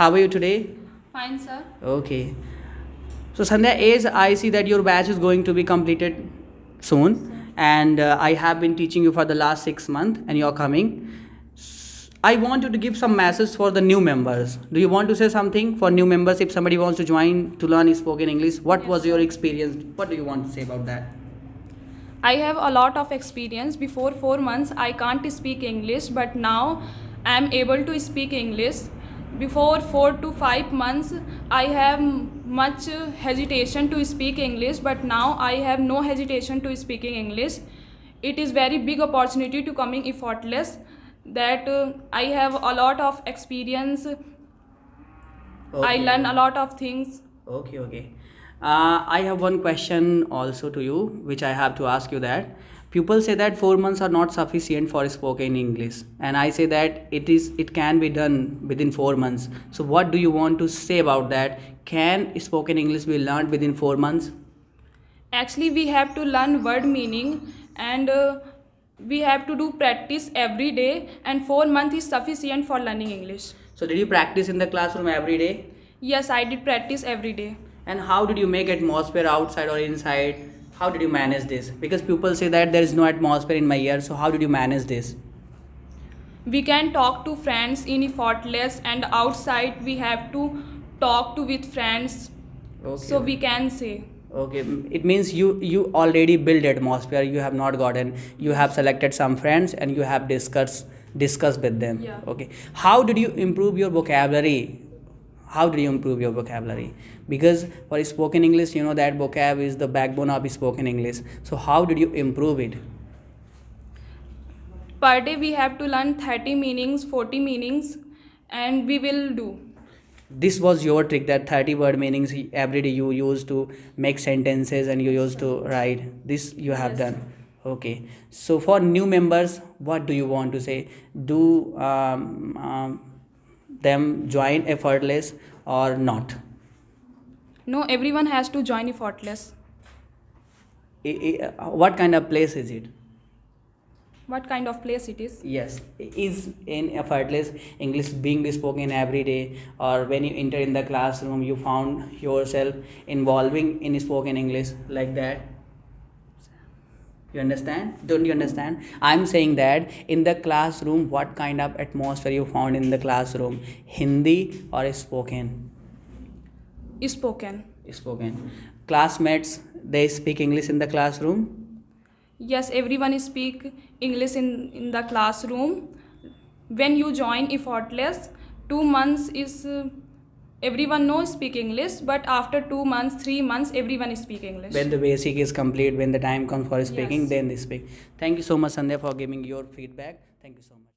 How are you today? Fine, sir. Okay. So Sandhya, as I see that your batch is going to be completed soon, and I have been teaching you for the last 6 months, and you're coming. I want you to give some message for the new members. Do you want to say something for new members? If somebody wants to join to learn spoken English, what was your experience? What do you want to say about that? I have a lot of experience. Before 4 months, I can't speak English, but now I am able to speak English. Before 4 to 5 months, I have much hesitation to speak English, but now I have no hesitation to speaking English. It is very big opportunity to coming effortless. That I have a lot of experience. I learn a lot of things. Okay. I have one question also to you, which I have to ask you that. People say that 4 months are not sufficient for spoken English, and I say that it can be done within 4 months. So what do you want to say about that? Can spoken English be learned within 4 months? Actually, we have to learn word meaning, and we have to do practice every day, and 4 months is sufficient for learning English. So did you practice in the classroom every day? Yes, I did practice every day. And how did you make atmosphere outside or inside? How did you manage this? Because people say that there is no atmosphere in my ear, so how did you manage this? We can talk to friends in effortless, and outside we have to talk to with friends. Okay. So we can say. Okay, it means you already build atmosphere. You have not gotten. You have selected some friends and you have discussed with them. Yeah. Okay. How did you improve your vocabulary? How did you improve your vocabulary? Because for spoken English, you know that vocab is the backbone of spoken English. So how did you improve it? Per day we have to learn 30 meanings, 40 meanings, and we will do. This was your trick, that 30 word meanings every day you used to make sentences and you used to write. This you have Yes. done. Okay. So for new members, what do you want to say? Do them join effortless or not? No, everyone has to join effortless. What kind of place is it? What kind of place it is? Yes, is in effortless English being spoken every day, or when you enter in the classroom you found yourself involving in spoken English like that? You understand? Don't you understand? I'm saying that in the classroom, what kind of atmosphere you found in the classroom? Hindi or spoken? Spoken. Spoken. Classmates, they speak English in the classroom? Yes, everyone speak English in the classroom. When you join effortless, 2 months is everyone knows speak English, but after 2 months, 3 months, everyone speak English. When the basic is complete, when the time comes for speaking, Yes. then they speak. Thank you so much, Sandhya, for giving your feedback. Thank you so much.